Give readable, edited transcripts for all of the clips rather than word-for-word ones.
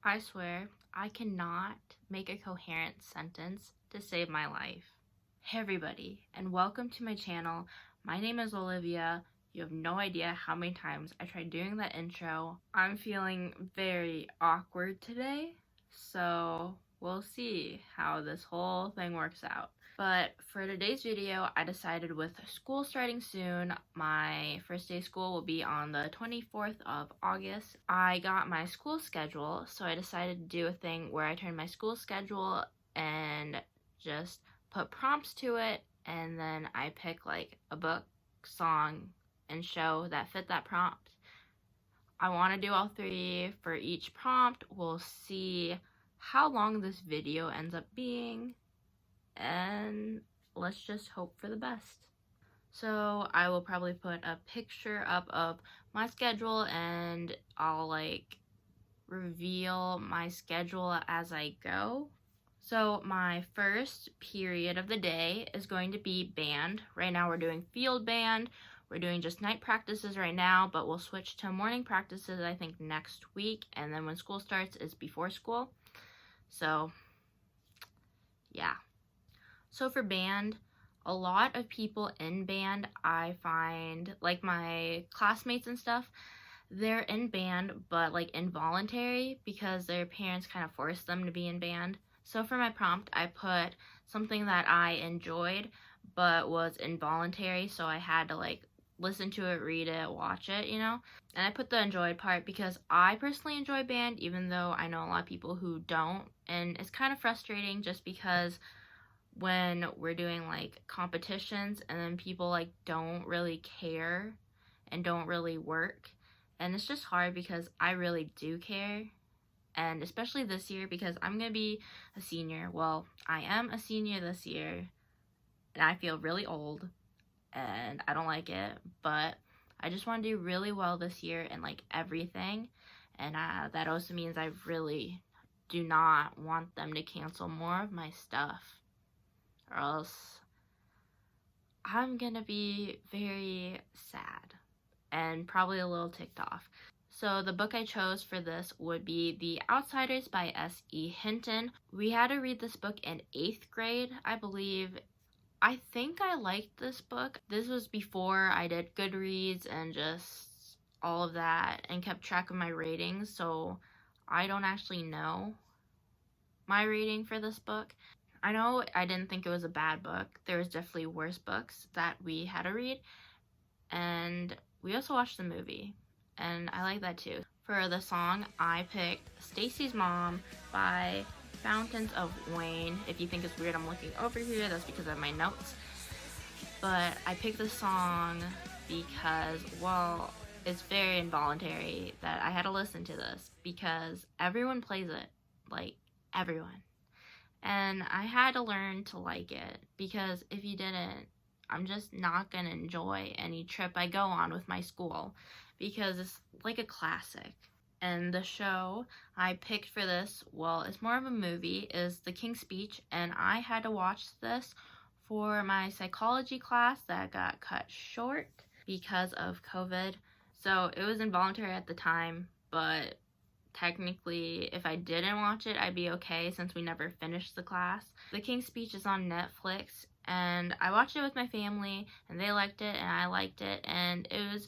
I swear, I cannot make a coherent sentence to save my life. Hey everybody, and welcome to my channel. My name is Olivia. You have no idea how many times I tried doing that intro. I'm feeling very awkward today, so we'll see how this whole thing works out. But for today's video, I decided with school starting soon, my first day of school will be on the 24th of August. I got my school schedule, so I decided to do a thing where I turned my school schedule and just put prompts to it, and then I pick like a book, song, and show that fit that prompt. I want to do all three for each prompt. We'll see how long this video ends up being, and let's just hope for the best. So I will probably put a picture up of my schedule, and I'll like reveal my schedule as I go. So my first period of the day is going to be band. Right now we're doing field band. We're doing just night practices right now, but we'll switch to morning practices I think next week, and then when school starts is before school. So yeah. So for band, a lot of people in band, I find, like my classmates and stuff, they're in band, but like involuntary because their parents kind of force them to be in band. So for my prompt, I put something that I enjoyed, but was involuntary, so I had to like listen to it, read it, watch it, you know? And I put the enjoyed part because I personally enjoy band, even though I know a lot of people who don't, and it's kind of frustrating just because when we're doing like competitions and then people like don't really care and don't really work, and it's just hard because I really do care. And especially this year because I'm gonna be a senior. Well, I am a senior this year and I feel really old and I don't like it, but I just want to do really well this year in like everything, and that also means I really do not want them to cancel more of my stuff, or else I'm gonna be very sad and probably a little ticked off. So the book I chose for this would be The Outsiders by S.E. Hinton. We had to read this book in 8th grade, I believe. I think I liked this book. This was before I did Goodreads and just all of that and kept track of my ratings, so I don't actually know my rating for this book. I know I didn't think it was a bad book. There was definitely worse books that we had to read, and we also watched the movie, and I like that too. For the song, I picked Stacy's Mom by Fountains of Wayne. If you think it's weird I'm looking over here, that's because I have my notes. But I picked this song because, well, it's very involuntary that I had to listen to this because everyone plays it, like everyone. And I had to learn to like it because if you didn't, I'm just not gonna enjoy any trip I go on with my school because it's like a classic. And the show I picked for this, well, it's more of a movie, is The King's Speech, and I had to watch this for my psychology class that got cut short because of COVID. So it was involuntary at the time, but technically, if I didn't watch it, I'd be okay since we never finished the class. The King's Speech is on Netflix, and I watched it with my family, and they liked it, and I liked it, and it was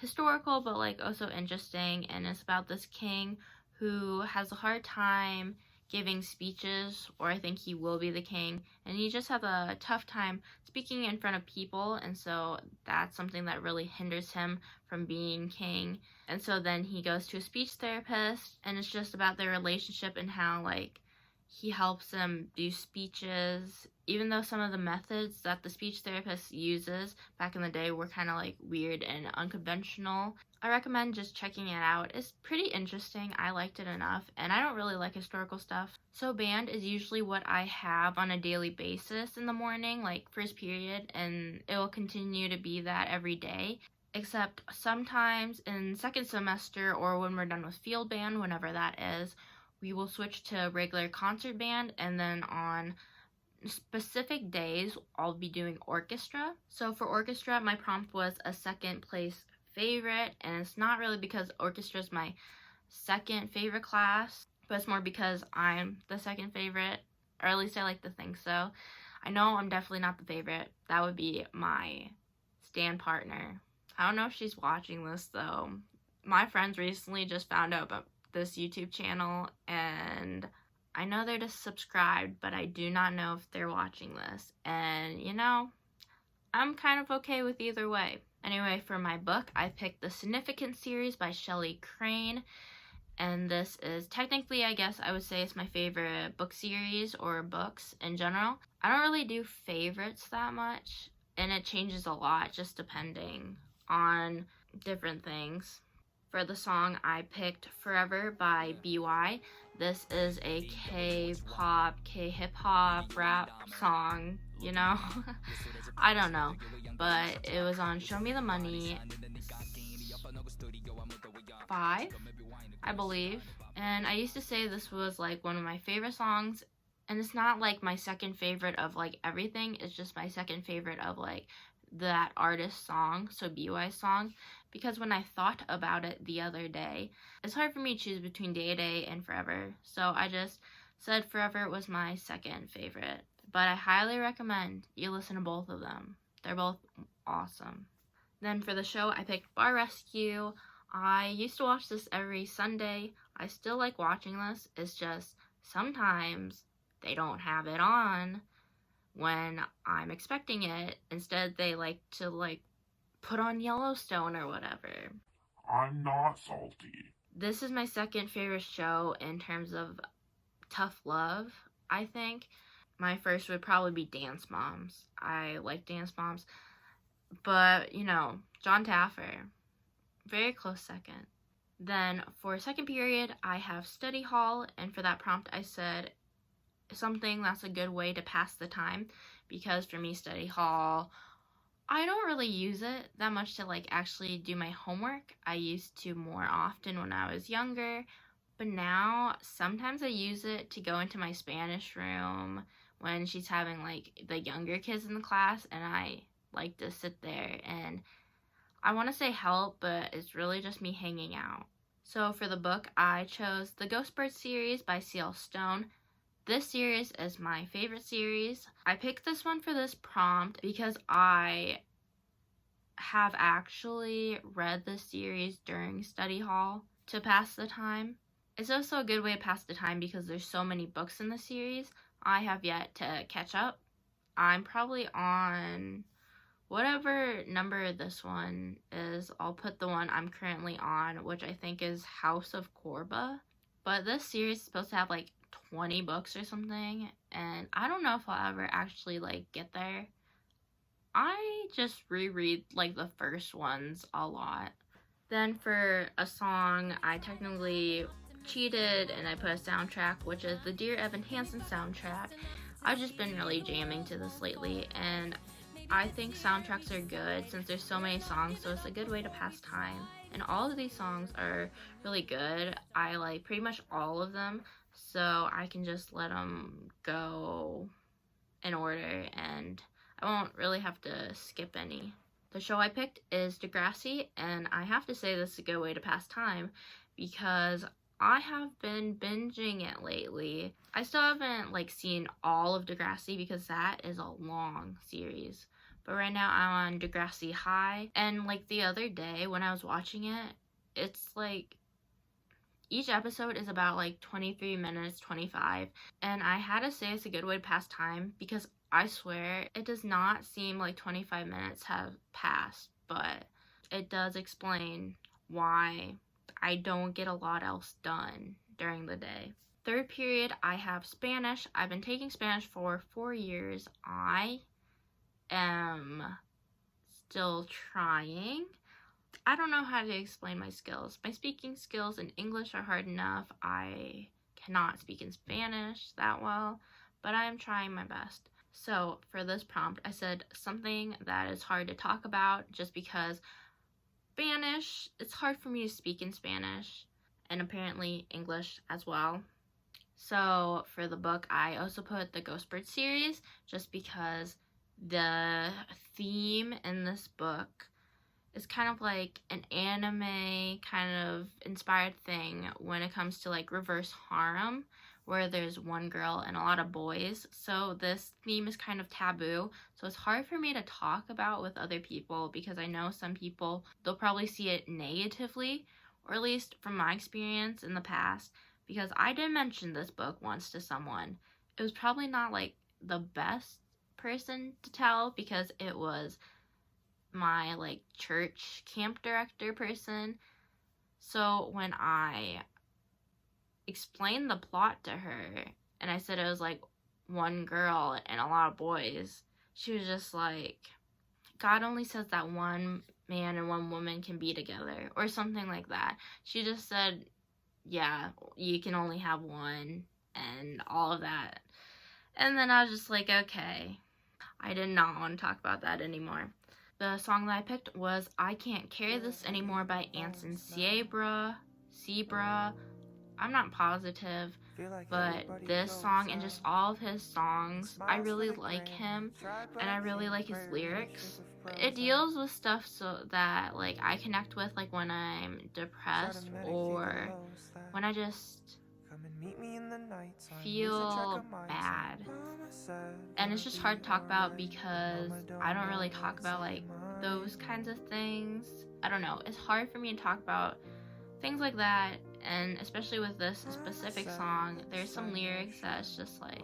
historical, but like also interesting, and it's about this king who has a hard time giving speeches, or I think he will be the king, and he just has a tough time speaking in front of people, and so that's something that really hinders him from being king. And so then he goes to a speech therapist, and it's just about their relationship and how like he helps them do speeches, even though some of the methods that the speech therapist uses back in the day were kind of like weird and unconventional. I recommend just checking it out. It's pretty interesting. I liked it enough, and I don't really like historical stuff. So band is usually what I have on a daily basis in the morning, like first period, and it will continue to be that every day. Except sometimes in second semester or when we're done with field band, whenever that is, we will switch to regular concert band, and then on specific days I'll be doing orchestra. So for orchestra, my prompt was a second place favorite, and it's not really because orchestra is my second favorite class. but it's more because I'm the second favorite, or at least I like to think so. I know I'm definitely not the favorite. That would be my stand partner. I don't know if she's watching this though. My friends recently just found out about this YouTube channel, and I know they're just subscribed, but I do not know if they're watching this. And you know, I'm kind of okay with either way. Anyway, for my book, I picked The Significant series by Shelley Crane. And this is technically, I guess I would say it's my favorite book series or books in general. I don't really do favorites that much, and it changes a lot just depending on different things. For the song, I picked Forever by BY. This is a K-pop, K-hip-hop rap song, you know? I don't know, but it was on Show Me the Money 5, I believe. And I used to say this was like one of my favorite songs, and it's not like my second favorite of like everything, it's just my second favorite of like that artist's song, so BY's song, because when I thought about it the other day, it's hard for me to choose between Day Day and Forever, so I just said Forever was my second favorite. But I highly recommend you listen to both of them. They're both awesome. Then for the show, I picked Bar Rescue. I used to watch this every Sunday. I still like watching this. It's just sometimes they don't have it on when I'm expecting it. Instead, they like to like put on Yellowstone or whatever. I'm not salty. This is my second favorite show in terms of tough love, I think. My first would probably be Dance Moms. I like Dance Moms. But, you know, John Taffer, very close second. Then for second period, I have Study Hall, and for that prompt I said something that's a good way to pass the time, because for me, Study Hall, I don't really use it that much to like actually do my homework. I used to more often when I was younger, but now sometimes I use it to go into my Spanish room when she's having like the younger kids in the class, and I like to sit there and I want to say help, but it's really just me hanging out. So for the book, I chose the Ghost Bird series by C.L. Stone. This series is my favorite series. I picked this one for this prompt because I have actually read this series during study hall to pass the time. It's also a good way to pass the time because there's so many books in the series. I have yet to catch up. I'm probably on whatever number this one is. I'll put the one I'm currently on, which I think is House of Korba. But this series is supposed to have like 20 books or something, and I don't know if I'll ever actually like get there. I just reread like the first ones a lot. Then for a song, I technically cheated and I put a soundtrack, which is the Dear Evan Hansen soundtrack. I've just been really jamming to this lately, and I think soundtracks are good since there's so many songs, so it's a good way to pass time. And all of these songs are really good. I like pretty much all of them, so I can just let them go in order and I won't really have to skip any. The show I picked is Degrassi, and I have to say this is a good way to pass time because I have been binging it lately. I still haven't like seen all of Degrassi because that is a long series. But right now I'm on Degrassi High, and like the other day when I was watching it, it's like each episode is about like 23 minutes, 25, and I had to say it's a good way to pass time because I swear it does not seem like 25 minutes have passed, but it does explain why I don't get a lot else done during the day. Third period, I have Spanish. I've been taking Spanish for 4 years. I am still trying. I don't know how to explain my skills. My speaking skills in English are hard enough. I cannot speak in Spanish that well, but I am trying my best. So for this prompt, I said something that is hard to talk about just because Spanish, it's hard for me to speak in Spanish, and apparently English as well. So for the book, I also put the Ghost Bird series just because the theme in this book It's kind of like an anime kind of inspired thing when it comes to like reverse harem, where there's one girl and a lot of boys. So this theme is kind of taboo. So it's hard for me to talk about with other people because I know some people, they'll probably see it negatively, or at least from my experience in the past, because I did mention this book once to someone. It was probably not like the best person to tell because it was my like church camp director person. So when I explained the plot to her and I said it was like one girl and a lot of boys, she was just like, God only says that one man and one woman can be together or something like that. She just said, yeah, you can only have one and all of that. And then I was just like, okay. I did not want to talk about that anymore. The song that I picked was I Can't Carry This Anymore by Anson Seabra. I'm not positive, but this song and just all of his songs, I really like him and I really like his lyrics. It deals with stuff so that like I connect with, like when I'm depressed or when I just feel bad. And it's just hard to talk about because I don't really talk about like those kinds of things. I don't know, it's hard for me to talk about things like that, and especially with this specific song, there's some lyrics that's just like,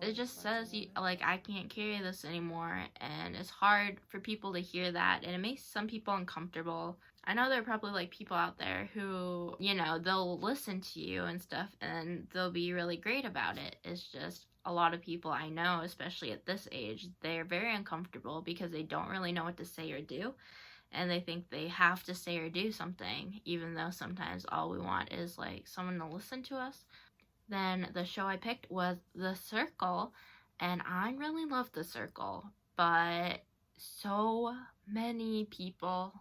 it just says like I can't carry this anymore, and it's hard for people to hear that, and it makes some people uncomfortable. I know there are probably like people out there who, you know, they'll listen to you and stuff and they'll be really great about it. It's just a lot of people I know, especially at this age, they're very uncomfortable because they don't really know what to say or do, and they think they have to say or do something, even though sometimes all we want is like someone to listen to us. Then the show I picked was The Circle, and I really love The Circle, but so many people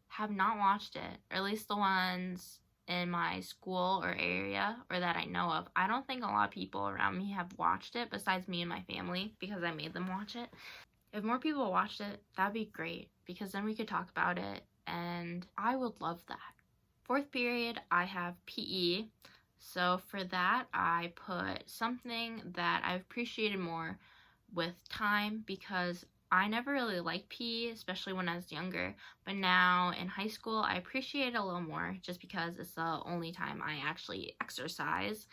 have not watched it, or at least the ones in my school or area or that I know of. I don't think a lot of people around me have watched it besides me and my family because I made them watch it. If more people watched it, that'd be great because then we could talk about it and I would love that. Fourth period, I have PE. So for that, I put something that I've appreciated more with time because I never really liked PE, especially when I was younger. But now in high school, I appreciate it a little more just because it's the only time I actually exercise.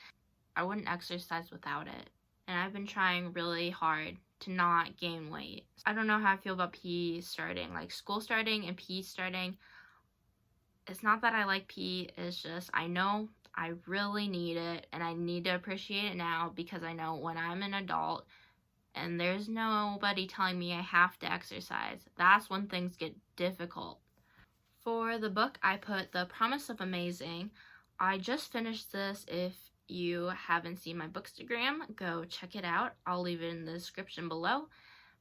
I wouldn't exercise without it. And I've been trying really hard to not gain weight. I don't know how I feel about PE starting, like school starting and PE starting. It's not that I like PE, it's just I know I really need it and I need to appreciate it now because I know when I'm an adult and there's nobody telling me I have to exercise, that's when things get difficult. For the book, I put The Promise of Amazing. I just finished this. If you haven't seen my Bookstagram, go check it out. I'll leave it in the description below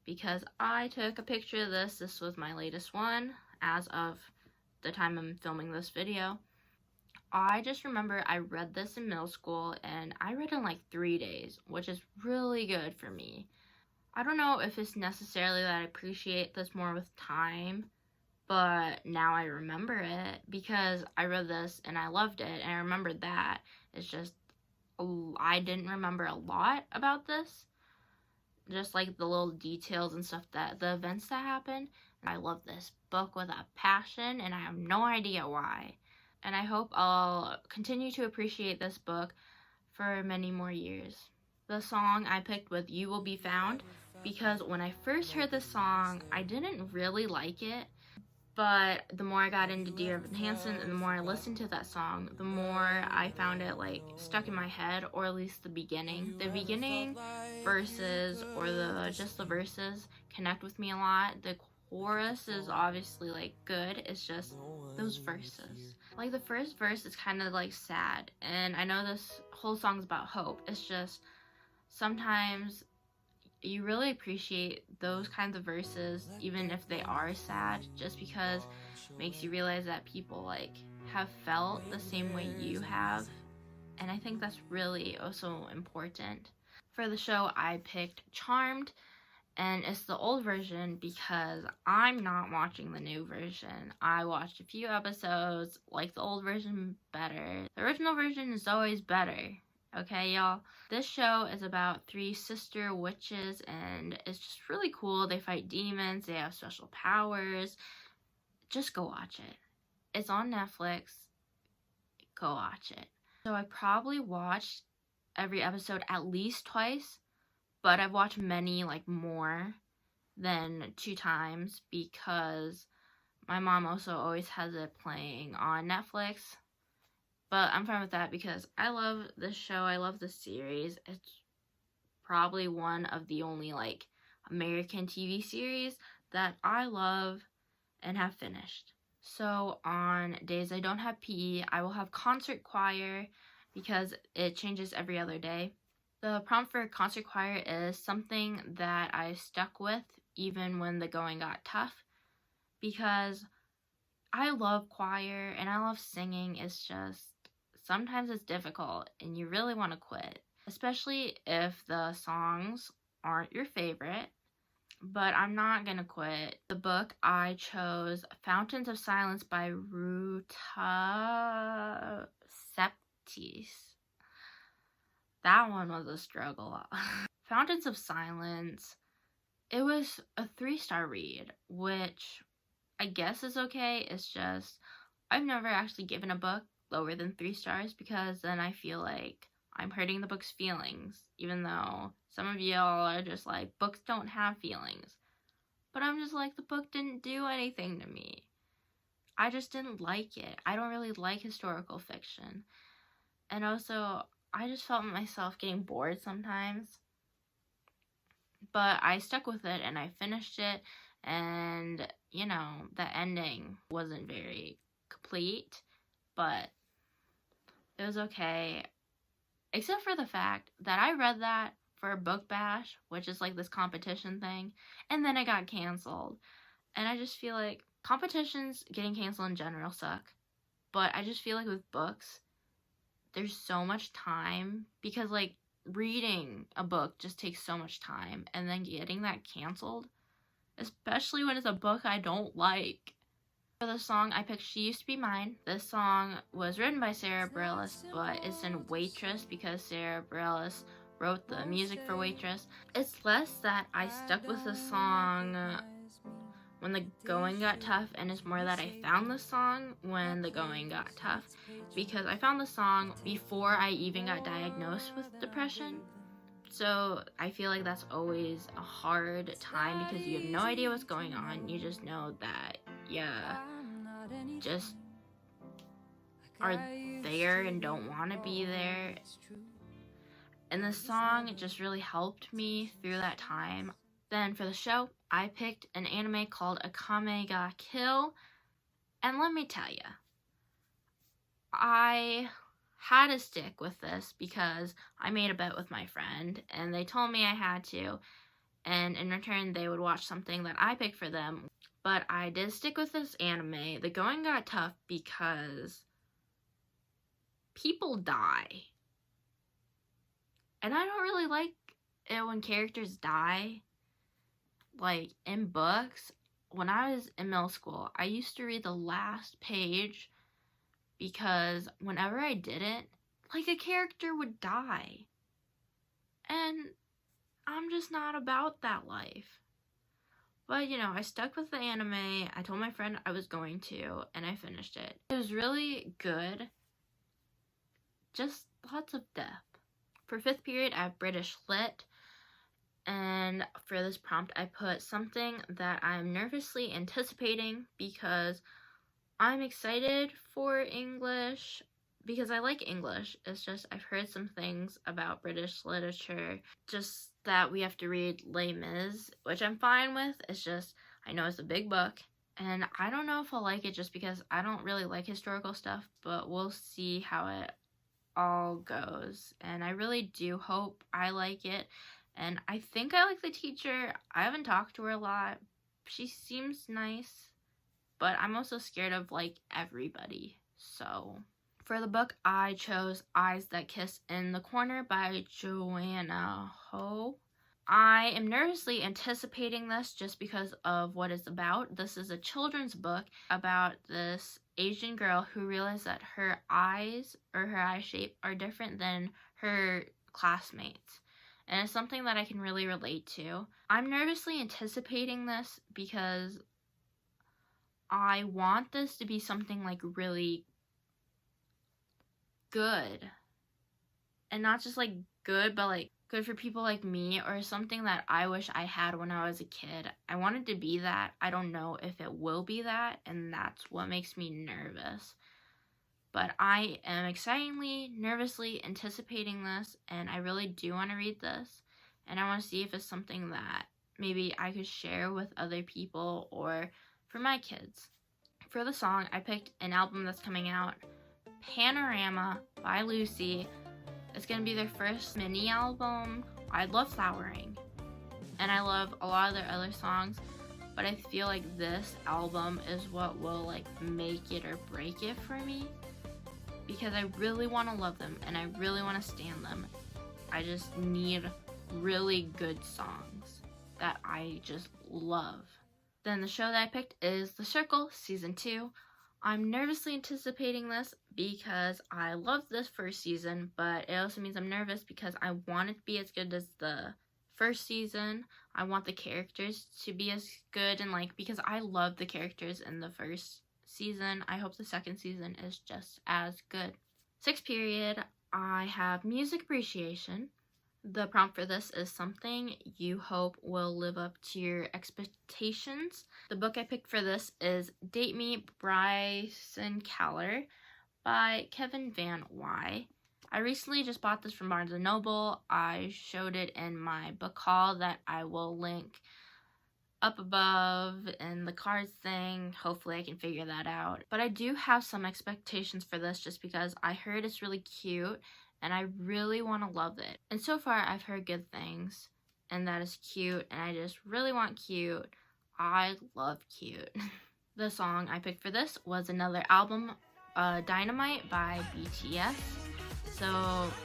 because I took a picture of this. This was my latest one as of the time I'm filming this video. I just remember I read this in middle school and I read it in like 3 days, which is really good for me. I don't know if it's necessarily that I appreciate this more with time, but now I remember it because I read this and I loved it and I remembered that. It's just I didn't remember a lot about this, just like the little details and stuff, that the events that happened. I love this book with a passion and I have no idea why. And I hope I'll continue to appreciate this book for many more years. The song I picked was You Will Be Found because when I first heard this song, I didn't really like it. But the more I got into Dear Evan Hansen and the more I listened to that song, the more I found it like stuck in my head, or at least the beginning. The beginning verses or just the verses connect with me a lot. The chorus is obviously like good. It's just those verses. Like the first verse is kind of like sad, and I know this whole song's about hope. It's just sometimes you really appreciate those kinds of verses even if they are sad, just because it makes you realize that people like have felt the same way you have, and I think that's really also important. For the show, I picked Charmed, And it's the old version because I'm not watching the new version. I watched a few episodes, like the old version better. The original version is always better. Okay, y'all? This show is about 3 sister witches, and it's just really cool. They fight demons, they have special powers. Just go watch it. It's on Netflix. Go watch it. So I probably watched every episode at least twice, but I've watched many, like, more than 2 times because my mom also always has it playing on Netflix. But I'm fine with that because I love this show. I love this series. It's probably one of the only, like, American TV series that I love and have finished. So on days I don't have PE, I will have concert choir because it changes every other day. The prompt for concert choir is something that I stuck with even when the going got tough because I love choir and I love singing. It's just sometimes it's difficult and you really want to quit, especially if the songs aren't your favorite. But I'm not gonna quit. The book I chose, Fountains of Silence by Ruta Septis. That one was a struggle. Fountains of Silence, it was a 3-star read, which I guess is okay. It's just, I've never actually given a book lower than 3 stars because then I feel like I'm hurting the book's feelings, even though some of y'all are just like, books don't have feelings. But I'm just like, the book didn't do anything to me. I just didn't like it. I don't really like historical fiction. And also, I just felt myself getting bored sometimes. But I stuck with it and I finished it. And, you know, the ending wasn't very complete. But it was okay. Except for the fact that I read that for a book bash, which is like this competition thing, and then it got canceled. And I just feel like competitions getting canceled in general suck. But I just feel like with books, there's so much time because like reading a book just takes so much time, and then getting that canceled, especially when it's a book I don't like. For the song, I picked She Used to Be Mine. This song was written by Sarah Bareilles, but it's in Waitress because Sarah Bareilles wrote the music for Waitress. It's less that I stuck with the song when the going got tough, and it's more that I found the song when the going got tough, because I found the song before I even got diagnosed with depression. So I feel like that's always a hard time because you have no idea what's going on. You just know that just are there and don't want to be there. And the song just really helped me through that time. Then for the show, I picked an anime called Akame ga Kill. And let me tell you, I had to stick with this because I made a bet with my friend and they told me I had to. And in return, they would watch something that I picked for them. But I did stick with this anime. The going got tough because people die. And I don't really like it when characters die. Like, in books, when I was in middle school, I used to read the last page because whenever I didn't, like, a character would die. And I'm just not about that life. But, you know, I stuck with the anime. I told my friend I was going to, and I finished it. It was really good. Just lots of depth. For 5th period, I have British Lit. And for this prompt, I put something that I'm nervously anticipating because I'm excited for English because I like English. It's just I've heard some things about British literature, just that we have to read Les Mis, which I'm fine with. It's just I know it's a big book, and I don't know if I'll like it just because I don't really like historical stuff, but we'll see how it all goes. And I really do hope I like it. And I think I like the teacher. I haven't talked to her a lot. She seems nice, but I'm also scared of, like, everybody. So, for the book, I chose Eyes That Kiss in the Corner by Joanna Ho. I am nervously anticipating this just because of what it's about. This is a children's book about this Asian girl who realized that her eyes or her eye shape are different than her classmates. And it's something that I can really relate to. I'm nervously anticipating this because I want this to be something like really good. And not just like good, but like good for people like me, or something that I wish I had when I was a kid. I wanted to be that. I don't know if it will be that, and that's what makes me nervous. But I am excitingly, nervously anticipating this, and I really do want to read this. And I want to see if it's something that maybe I could share with other people or for my kids. For the song, I picked an album that's coming out, Panorama by Lucy. It's going to be their first mini album. I love Flowering, and I love a lot of their other songs, but I feel like this album is what will like make it or break it for me, because I really want to love them and I really want to stand them. I just need really good songs that I just love. Then the show that I picked is The Circle Season 2. I'm nervously anticipating this because I love this first season, but it also means I'm nervous because I want it to be as good as the first season. I want the characters to be as good, and like, because I love the characters in the first season, I hope the second season is just as good. 6th period, I have music appreciation. The prompt for this is something you hope will live up to your expectations. The book I picked for this is Date Me, Bryson Keller by Kevin Van Wy. I recently just bought this from Barnes & Noble. I showed it in my book haul that I will link up above in the cards thing. Hopefully I can figure that out. But I do have some expectations for this just because I heard it's really cute and I really want to love it. And so far I've heard good things, and that is cute, and I just really want cute. I love cute. The song I picked for this was another album, Dynamite by BTS. So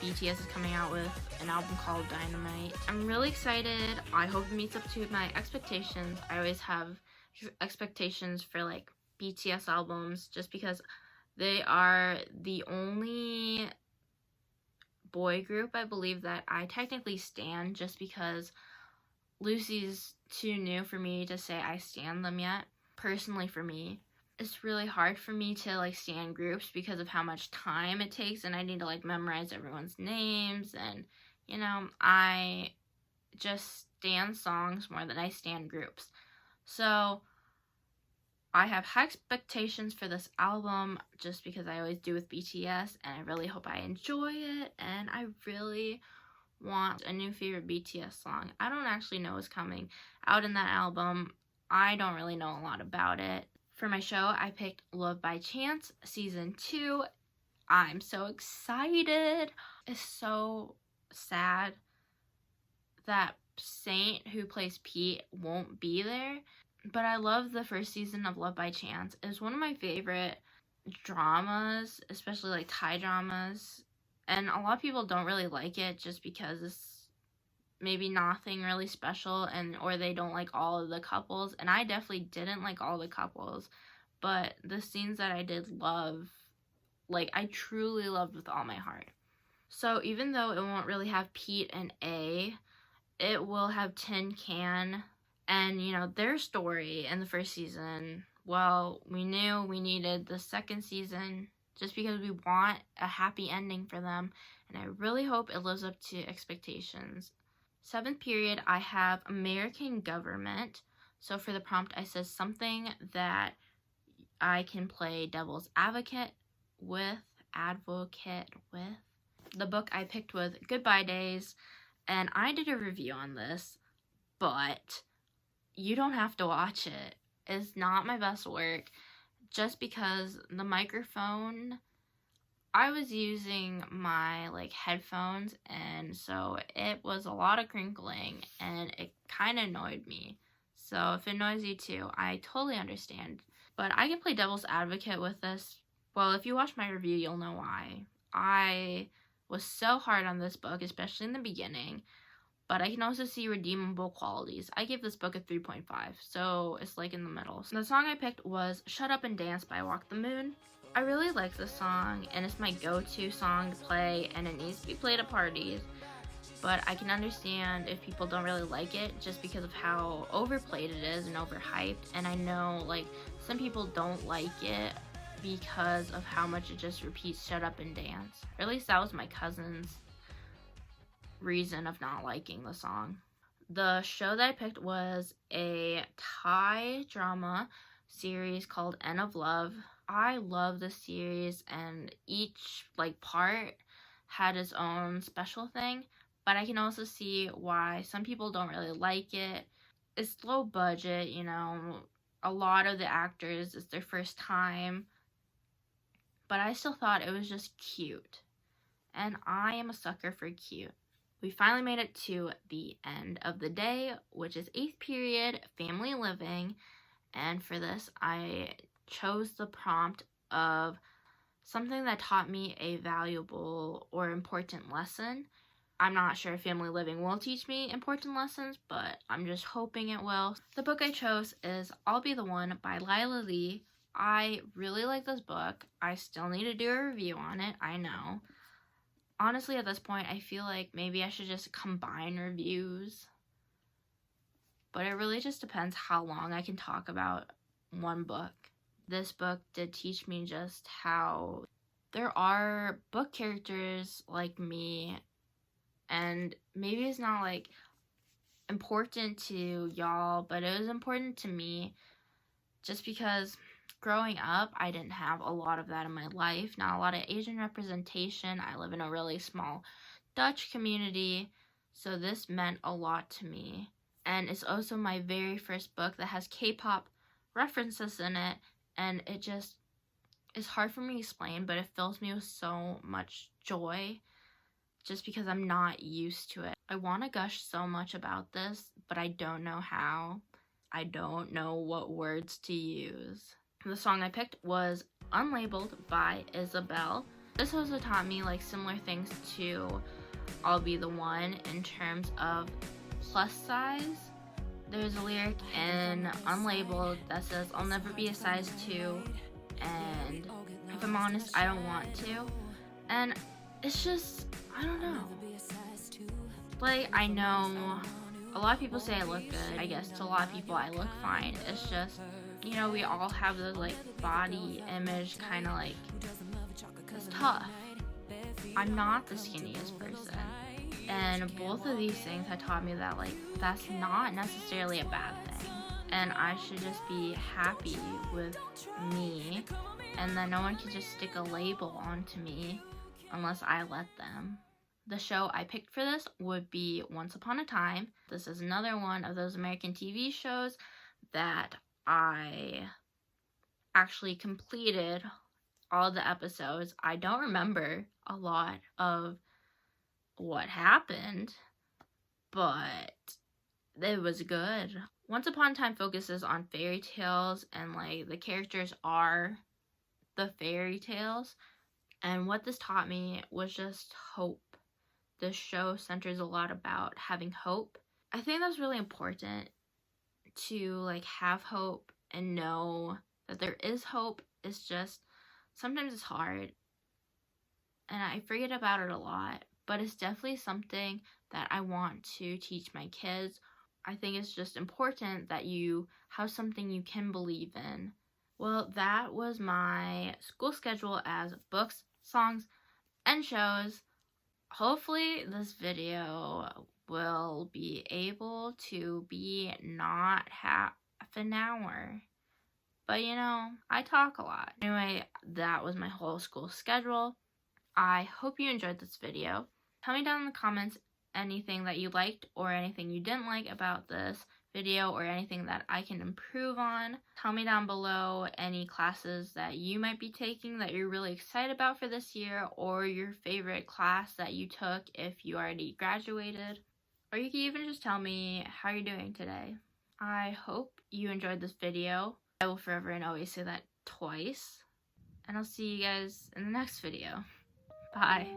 BTS is coming out with an album called Dynamite. I'm really excited. I hope it meets up to my expectations. I always have expectations for like BTS albums just because they are the only boy group, I believe, that I technically stan, just because Lucy's too new for me to say I stan them yet. Personally, for me, it's really hard for me to like stan groups because of how much time it takes, and I need to like memorize everyone's names, and you know, I just stan songs more than I stan groups. So I have high expectations for this album just because I always do with BTS, and I really hope I enjoy it, and I really want a new favorite BTS song. I don't actually know what's coming out in that album. I don't really know a lot about it. For my show, I picked Love by Chance Season 2. I'm so excited. It's so sad that Saint, who plays Pete, won't be there. But I love the first season of Love by Chance. It's one of my favorite dramas, especially like Thai dramas. And a lot of people don't really like it just because it's maybe nothing really special, and or they don't like all of the couples. And I definitely didn't like all the couples. But the scenes that I did love, like I truly loved with all my heart. So even though it won't really have Pete and A, it will have Tin Can. And, you know, their story in the first season, well, we knew we needed the second season just because we want a happy ending for them. And I really hope it lives up to expectations. 7th period, I have American Government. So for the prompt, I said something that I can play devil's advocate with. The book I picked was Goodbye Days. And I did a review on this, but you don't have to watch it. It's not my best work, just because the microphone, I was using my like headphones, and so it was a lot of crinkling and it kind of annoyed me. So if it annoys you too, I totally understand. But I can play devil's advocate with this. Well, if you watch my review, you'll know why. I was so hard on this book, especially in the beginning. but I can also see redeemable qualities. I gave this book a 3.5, so it's like in the middle. So the song I picked was Shut Up and Dance by Walk the Moon. I really like this song, and it's my go-to song to play, and it needs to be played at parties. But I can understand if people don't really like it just because of how overplayed it is and overhyped. And I know like some people don't like it because of how much it just repeats Shut Up and Dance. Or at least that was my cousin's reason of not liking the song. The show that I picked was a Thai drama series called End of Love. I love this series, and each like part had its own special thing, but I can also see why some people don't really like it. It's low budget, you know, a lot of the actors, it's their first time, but I still thought it was just cute, and I am a sucker for cute. We finally made it to the end of the day, which is 8th period family living, and for this I chose the prompt of something that taught me a valuable or important lesson. I'm not sure if family living will teach me important lessons, but I'm just hoping it will. The book I chose is I'll Be the One by Lila Lee. I really like this book. I still need to do a review on it, I know. Honestly, at this point, I feel like maybe I should just combine reviews. But it really just depends how long I can talk about one book. This book did teach me just how there are book characters like me, and maybe it's not like important to y'all, but it was important to me just because growing up I didn't have a lot of that in my life, not a lot of Asian representation. I live in a really small Dutch community, so this meant a lot to me. And it's also my very first book that has K-pop references in it, and it just is hard for me to explain, but it fills me with so much joy just because I'm not used to it. I want to gush so much about this, but I don't know how. I don't know what words to use. The song I picked was Unlabeled by Isabel. This also taught me like similar things to I'll Be the One in terms of plus size. There's a lyric in Unlabeled that says, I'll never be a size 2, and if I'm honest, I don't want to. And it's just, I don't know. Like, I know a lot of people say I look good. I guess to a lot of people I look fine. It's just, you know, we all have the like body image kind of like, it's tough. I'm not the skinniest person. And both of these things have taught me that like that's not necessarily a bad thing, and I should just be happy with me, and then no one can just stick a label onto me unless I let them. The show I picked for this would be Once Upon a Time. This is another one of those American TV shows that I actually completed all the episodes. I don't remember a lot of what happened, but it was good. Once Upon a Time focuses on fairy tales, and like the characters are the fairy tales, and what this taught me was just hope. This show centers a lot about having hope. I think that's really important, to like have hope and know that there is hope. It's just sometimes it's hard and I forget about it a lot, but it's definitely something that I want to teach my kids. I think it's just important that you have something you can believe in. Well, that was my school schedule as books, songs, and shows. Hopefully this video will be able to be not half an hour. But you know, I talk a lot. Anyway, that was my whole school schedule. I hope you enjoyed this video. Tell me down in the comments anything that you liked or anything you didn't like about this video or anything that I can improve on. Tell me down below any classes that you might be taking that you're really excited about for this year, or your favorite class that you took if you already graduated. Or you can even just tell me how you're doing today. I hope you enjoyed this video. I will forever and always say that twice. And I'll see you guys in the next video. Bye.